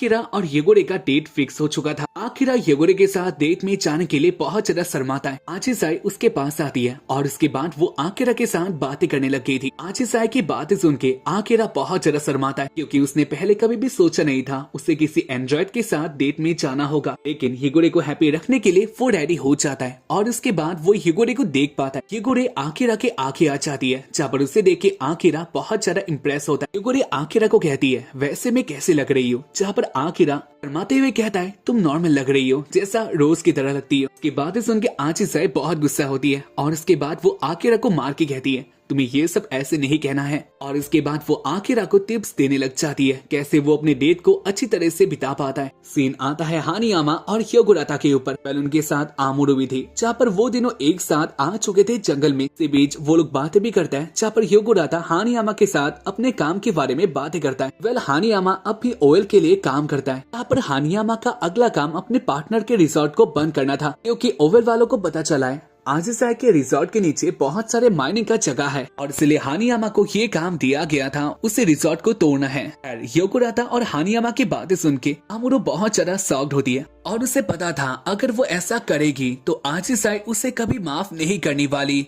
Akira और येगोरे का date fix हो चुका था। आकिरा येगोरे के साथ डेट में जाने के लिए बहुत ज्यादा शर्माता है। आचिसाई उसके पास आती है और उसके बाद वो आकिरा के साथ बातें करने लग गई थी। आचिसाई की बातें सुन के आकिरा बहुत ज्यादा शर्माता है, क्योंकि उसने पहले कभी भी सोचा नहीं था उसे किसी एंड्रॉइड के साथ डेट में जाना होगा। लेकिन येगोरे को हैप्पी रखने के लिए वो रेडी हो जाता है और उसके बाद वो येगोरे को देख पाता है। येगोरे आकिरा के आगे आ जाती है, जहाँ पर उसे देख के आकिरा बहुत ज्यादा इम्प्रेस होता है। येगोरे आकिरा को कहती है, वैसे मैं कैसे लग रही हूँ? जहाँ पर आकिरा शर्माते हुए कहता है, तुम नॉर्मल लग रही हो, जैसा रोज की तरह लगती है। उसकी बातें सुन के आचिसाई बहुत गुस्सा होती है और उसके बाद वो आकिरा को मार के कहती है, तुम्हें ये सब ऐसे नहीं कहना है। और इसके बाद वो आकिरा को टिप्स देने लग जाती है कैसे वो अपने डेट को अच्छी तरह से बिता पाता है। सीन आता है हानियामा और ह्योगुराता के ऊपर। पहले उनके साथ आमोरू भी थी, जहाँ पर वो दिनों एक साथ आ चुके थे जंगल में। इसी बीच वो लोग बातें भी करता है, जहाँ पर ह्योगुराता हानियामा के साथ अपने काम के बारे में बातें करता है। हानियामा अब भी ओयल के लिए काम करता है। यहाँ पर हानियामा का अगला काम अपने पार्टनर के रिसोर्ट को बंद करना था, क्योंकि ओवेल वालों को पता चला है आचिसाई के रिसोर्ट के नीचे बहुत सारे माइनिंग का जगह है और इसलिए हानियामा को ये काम दिया गया था, उसे रिसोर्ट को तोड़ना है। ह्योगुराता और हानियामा की बातें सुन के आमोरू बहुत ज्यादा शॉक्ड होती है और उसे पता था अगर वो ऐसा करेगी तो आचिसाई उसे कभी माफ नहीं करने वाली।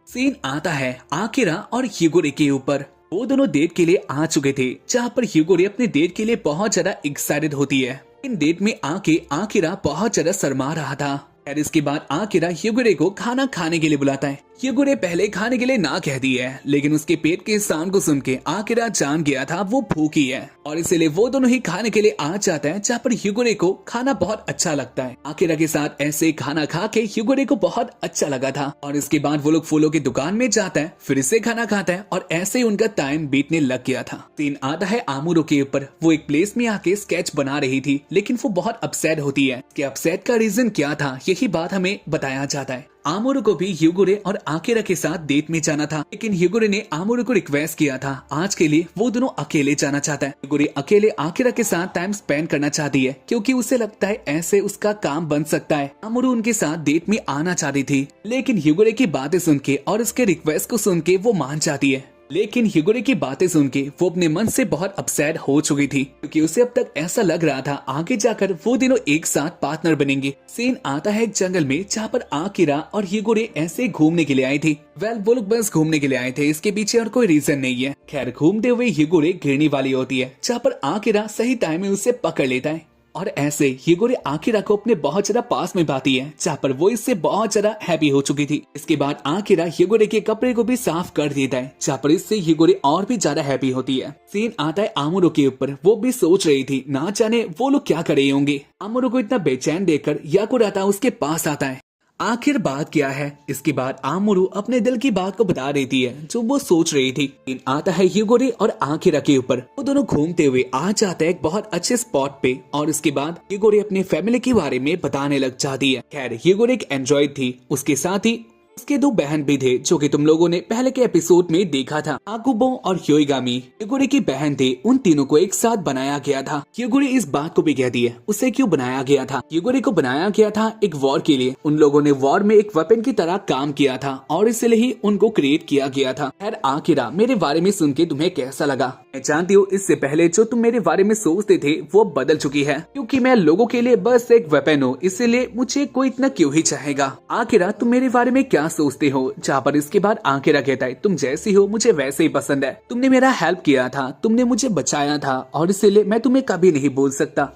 सीन आता है आकिरा और येगोरे के ऊपर। वो दोनों डेट के लिए आ चुके थे, जहाँ पर येगोरे अपने डेट के लिए बहुत ज्यादा एक्साइटेड होती है। इन डेट में आके आकिरा बहुत ज्यादा शर्मा रहा था। और इसके बाद आकिरा येगोरे को खाना खाने के लिए बुलाता है। येगोरे पहले खाने के लिए ना कहती है, लेकिन उसके पेट के साउंड को सुन के आकिरा जान गया था वो भूखी है और इसलिए वो दोनों ही खाने के लिए आ जाता है, जहाँ पर येगोरे को खाना बहुत अच्छा लगता है। आकिरा के साथ ऐसे खाना खा के येगोरे को बहुत अच्छा लगा था और इसके बाद वो लोग फूलों की दुकान में जाता है, फिर से खाना खाता है और ऐसे ही उनका टाइम बीतने लग गया था। सीन आता है आमोरू के ऊपर। वो एक प्लेस में आके स्केच बना रही थी, लेकिन वो बहुत अपसेट होती है। कि अपसेट का रीजन क्या था यही बात हमें बताया जाता है। आमोरू को भी येगोरे और आकिरा के साथ डेट में जाना था, लेकिन येगोरे ने आमोरू को रिक्वेस्ट किया था आज के लिए वो दोनों अकेले जाना चाहता है। येगोरे अकेले आकिरा के साथ टाइम स्पेंड करना चाहती है, क्योंकि उसे लगता है ऐसे उसका काम बन सकता है। आमोरू उनके साथ डेट में आना चाहती थी, लेकिन येगोरे की बातें सुन के और उसके रिक्वेस्ट को सुन के वो मान जाती है। लेकिन येगोरे की बातें सुन के वो अपने मन से बहुत अपसेट हो चुकी थी, क्योंकि उसे अब तक ऐसा लग रहा था आगे जाकर वो दोनों एक साथ पार्टनर बनेंगे। सीन आता है एक जंगल में, जहाँ पर आकिरा और येगोरे ऐसे घूमने के लिए आई थी। वो लोग बस घूमने के लिए आए थे, इसके पीछे और कोई रीजन नहीं है। खैर घूमते हुए येगोरे गिरने वाली होती है, जहाँ पर आकिरा सही टाइम में उसे पकड़ लेता है और ऐसे येगोरे आकिरा को अपने बहुत ज्यादा पास में पाती है, जहाँ पर वो इससे बहुत ज्यादा हैप्पी हो चुकी थी। इसके बाद आकिरा येगोरे के कपड़े को भी साफ कर देता है, जहाँ पर इससे येगोरे और भी ज्यादा हैप्पी होती है। सीन आता है आमोरू के ऊपर। वो भी सोच रही थी ना जाने वो लोग क्या कर रहे होंगे। आमोरू को इतना बेचैन देखकर याकुराता उसके पास आता है। आखिर बात क्या है? इसके बाद आमोरू अपने दिल की बात को बता देती है जो वो सोच रही थी। आता है येगोरे और आकिरा के ऊपर। वो दोनों घूमते हुए आ जाते हैं एक बहुत अच्छे स्पॉट पे और इसके बाद येगोरे अपने फैमिली के बारे में बताने लग जाती है। खैर येगोरे एक एंड्रॉइड थी, उसके साथ ही उसके दो बहन भी थे, जो कि तुम लोगों ने पहले के एपिसोड में देखा था। आकुबो और ह्योइगामी येगोरे की बहन थे, उन तीनों को एक साथ बनाया गया था। येगोरे इस बात को भी कहती है उसे क्यों बनाया गया था। येगोरे को बनाया गया था एक वॉर के लिए। उन लोगों ने वॉर में एक वेपन की तरह काम किया था और इसलिए ही उनको क्रिएट किया गया था। खैर आकिरा, मेरे बारे में सुन के तुम्हें कैसा लगा? मैं जानती हूँ इससे पहले जो तुम मेरे बारे में सोचते थे वो बदल चुकी है, क्योंकि मैं लोगों के लिए बस एक वेपन हूँ, इसलिए मुझे कोई इतना क्यों ही चाहेगा। आकिरा, तुम मेरे बारे में क्या सोचते हो? जहाँ पर इसके बाद आकिरा कहता है तुम जैसी हो मुझे वैसे ही पसंद है। तुमने मेरा हेल्प किया था, तुमने मुझे बचाया था और इसलिए मैं तुम्हें कभी नहीं भूल सकता।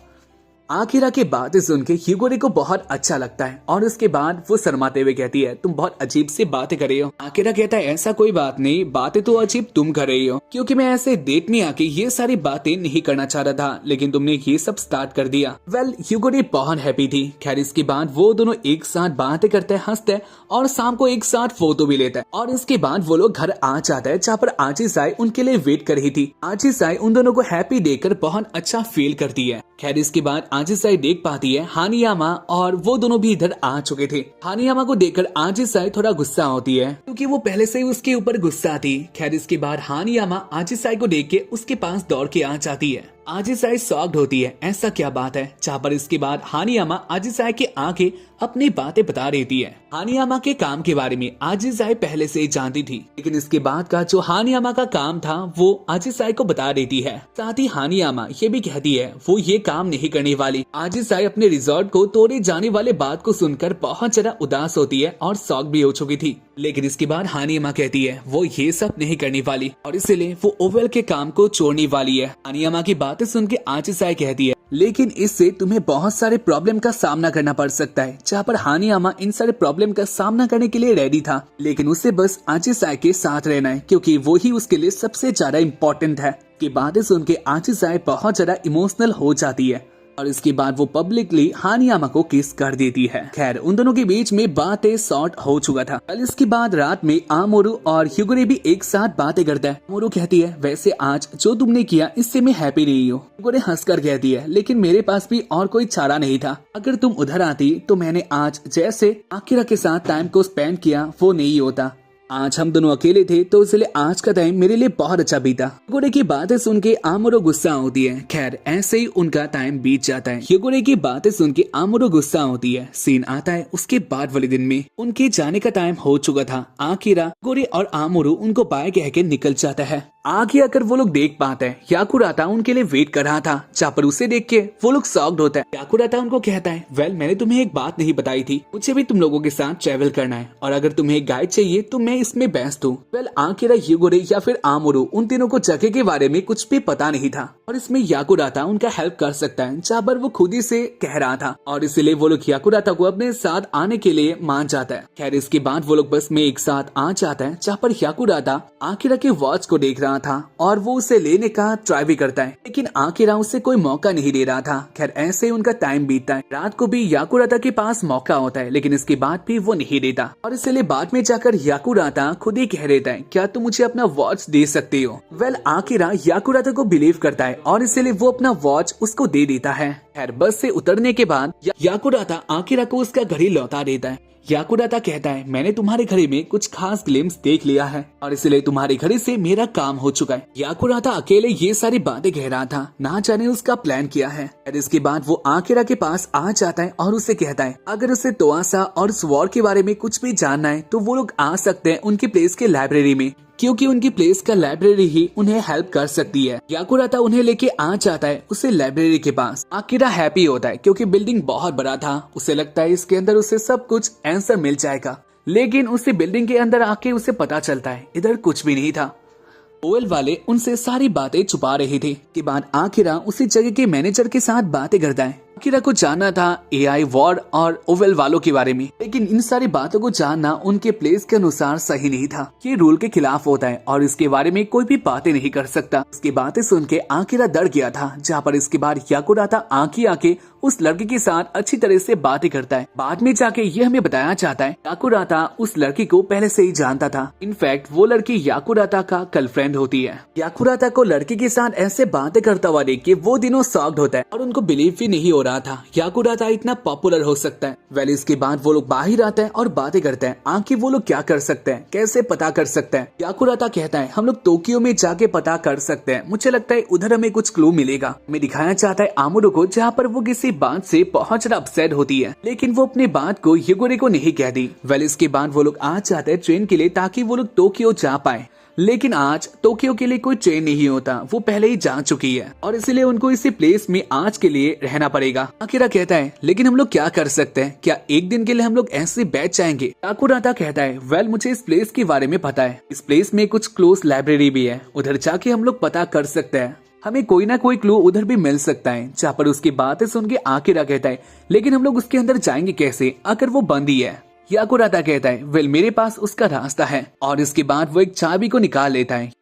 आकिरा की बातें सुन के येगोरे को बहुत अच्छा लगता है और उसके बाद वो शर्माते हुए कहती है तुम बहुत अजीब सी बातें कर रही हो। आकिरा कहता है ऐसा कोई बात नहीं, बातें तो अजीब तुम कर रही हो, क्योंकि मैं ऐसे डेट में आके ये सारी बातें नहीं करना चाह रहा था, लेकिन तुमने ये सब स्टार्ट कर दिया। येगोरे बहुत हैप्पी थी। खैर इसके बाद वो दोनों एक साथ बातें करते हैं, हंसते हैं और शाम को एक साथ फोटो भी लेता है और इसके बाद वो लोग घर आ जाता है, जहाँ पर आचिसाई उनके लिए वेट कर रही थी। आचिसाई उन दोनों को हैप्पी देखकर बहुत अच्छा फील करती है। खैर इसके बाद आचिसाई देख पाती है हानियामा और वो दोनों भी इधर आ चुके थे। हानियामा को देखकर आचिसाई थोड़ा गुस्सा होती है, क्योंकि वो पहले से ही उसके ऊपर गुस्सा थी। खैर इसके बाद हानियामा आचिसाई को देख के उसके पास दौड़ के आ जाती है। आजिसाई शॉक्ड होती है, ऐसा क्या बात है। जहाँ पर इसके बाद हानियामा आजिसाई के आगे अपनी बातें बता रही है। हानियामा के काम के बारे में आजिसाई पहले से ही जानती थी, लेकिन इसके बाद का जो हानियामा का काम था वो आजिसाई को बता देती है। साथ ही हानियामा ये भी कहती है वो ये काम नहीं करने वाली। आजिसाई अपने रिजॉर्ट को तोड़े जाने वाले बात को सुनकर बहुत ज्यादा उदास होती है और शॉक भी हो चुकी थी। लेकिन इसके बाद हानियामा कहती है वो ये सब नहीं करने वाली और इसलिए वो ओवेल के काम को छोड़ने वाली है। हानियामा की बातें सुन के आजिसाई कहती है लेकिन इससे तुम्हें बहुत सारे प्रॉब्लम का सामना करना पड़ सकता है। जहाँ पर हानियामा इन सारे प्रॉब्लम का सामना करने के लिए रेडी था, लेकिन उसे बस आजिसाई के साथ रहना है क्योंकि वो ही उसके लिए सबसे ज्यादा इम्पोर्टेंट है। की बातें सुन के आजिसाई बहुत ज्यादा इमोशनल हो जाती है और इसके बाद वो पब्लिकली हानियामा को किस कर देती है। खैर उन दोनों के बीच में बातें सॉर्ट हो चुका था। कल इसके बाद रात में आमोरू और ह्यूगोरे भी एक साथ बातें करता है। आमोरू कहती है वैसे आज जो तुमने किया इससे मैं हैप्पी नहीं हूँ। ह्यूगोरे हंसकर कहती है लेकिन मेरे पास भी और कोई चारा नहीं था। अगर तुम उधर आती तो मैंने आज जैसे आकिरा के साथ टाइम को स्पेंड किया वो नहीं होता। आज हम दोनों अकेले थे तो इसलिए आज का टाइम मेरे लिए बहुत अच्छा बीता। ह्यूगोरे की बातें सुन के आमोरू गुस्सा होती है। खैर ऐसे ही उनका टाइम बीत जाता है। ह्यूगोरे की बातें सुन के आमोरू गुस्सा होती है। सीन आता है उसके बाद वाले दिन में उनके जाने का टाइम हो चुका था। आकिरा, ह्यूगोरे और आमोरू उनको बाय कह के निकल जाता है। आगे आकर वो लोग देख पाते हैं याकुराता उनके लिए वेट कर रहा था। जहाँ पर उसे देख के वो लोग शॉक्ड होता है। याकुराता उनको कहता है वेल मैंने तुम्हें एक बात नहीं बताई थी, मुझे भी तुम लोगों के साथ ट्रेवल करना है और अगर तुम्हें एक गाइड चाहिए तो मैं इसमें बेस्ट हूँ। वेल आकिरा, ह्यूगोरे या फिर आमोरू उन तीनों को जगह के बारे में कुछ भी पता नहीं था और इसमें याकुराता उनका हेल्प कर सकता है, जहाँ पर वो खुद ही से कह रहा था और इसलिए वो लोग याकुराता को अपने साथ आने के लिए मान जाता है। खैर इसके बाद वो लोग बस में एक साथ आ जाता है, जहाँ पर याकुराता आकिरा के वॉच को देख रहा था और वो उसे लेने का ट्राई भी करता है, लेकिन आकिरा उसे कोई मौका नहीं दे रहा था। खैर ऐसे ही उनका टाइम बीतता है। रात को भी याकुराता के पास मौका होता है, लेकिन इसके बाद भी वो नहीं देता और इसलिए बाद में जाकर याकुराता खुद ही कह देता है क्या तुम मुझे अपना वॉच दे सकते हो। वेल आकिरा याकुराता को बिलीव करता है और इसलिए वो अपना वॉच उसको दे देता है। खैर बस से उतरने के बाद याकुराता आकिरा को उसका घड़ी लौटा देता है। याकुराता कहता है मैंने तुम्हारे घड़ी में कुछ खास ग्लिम्स देख लिया है और इसलिए तुम्हारी घड़ी से मेरा काम हो चुका है। याकुराता अकेले ये सारी बातें कह रहा था, ना जाने उसका प्लान किया है। और इसके बाद वो आकिरा के पास आ जाता है और उसे कहता है अगर उसे तोआसा और उस वॉर के बारे में कुछ भी जानना है तो वो लोग आ सकते हैं उनकी प्लेस के लाइब्रेरी में, क्योंकि उनकी प्लेस का लाइब्रेरी ही उन्हें हेल्प कर सकती है। याकुराता उन्हें लेके आ जाता है उसे लाइब्रेरी के पास। आकिरा हैप्पी होता है क्योंकि बिल्डिंग बहुत बड़ा था, उसे लगता है इसके अंदर उसे सब कुछ आंसर मिल जाएगा, लेकिन उसे बिल्डिंग के अंदर आके उसे पता चलता है इधर कुछ भी नहीं था। ओवेल वाले उनसे सारी बातें छुपा रहे थे। के बाद आकिरा उसी जगह के मैनेजर के साथ बातें करता है। आकिरा को जानना था एआई वॉर और ओवेल वालों के बारे में, लेकिन इन सारी बातों को जानना उनके प्लेस के अनुसार सही नहीं था। ये रूल के खिलाफ होता है और इसके बारे में कोई भी बातें नहीं कर सकता। इसकी बातें सुन के आकिरा डर गया था, जहाँ पर इसके बाद याकुराता आंखी आके उस लड़की के साथ अच्छी तरह से बातें करता है। बाद में जाके ये हमें बताया जाता है याकुराता उस लड़की को पहले से ही जानता था। इनफैक्ट वो लड़की याकुराता का गर्लफ्रेंड होती है। याकुराता को लड़की के साथ ऐसे बातें करता हुआ देख के वो दिनों शॉक्ड होता है और उनको बिलीव भी नहीं हो रहा था याकुराता इतना पॉपुलर हो सकता है। वेल इसके बाद वो लोग बाहर आते हैं और बातें करते हैं आखिर वो लोग क्या कर सकते हैं, कैसे पता कर सकते हैं। याकुराता कहता है हम लोग टोक्यो में जाके पता कर सकते हैं, मुझे लगता है उधर हमें कुछ क्लू मिलेगा। हमें दिखाया जाता है आमोरू को, जहाँ पर वो किसी बात से बहुत ज्यादा अपसेट होती है, लेकिन वो अपनी बात को ह्यूगोरे को नहीं कहती। वेल इसके बाद वो लोग आ जाते हैं ट्रेन के लिए ताकि वो लोग टोक्यो जा पाए, लेकिन आज टोक्यो के लिए कोई ट्रेन नहीं होता, वो पहले ही जा चुकी है और इसलिए उनको इसी प्लेस में आज के लिए रहना पड़ेगा। आकिरा कहता है लेकिन हम लोग क्या कर सकते हैं, क्या एक दिन के लिए हम लोग ऐसे बैठ जाएंगे। याकुराता कहता है वेल मुझे इस प्लेस के बारे में पता है, इस प्लेस में कुछ क्लोज लाइब्रेरी भी है, उधर जाके हम लोग पता कर सकते हैं, हमें कोई ना कोई क्लू उधर भी मिल सकता है। जहाँ पर उसकी बातें सुन के आकिरा कहता है लेकिन हम लोग उसके अंदर जाएंगे कैसे अगर वो बंद ही है। याकुराता कहता है वेल मेरे पास उसका रास्ता है और इसके बाद वो एक चाबी को निकाल लेता है।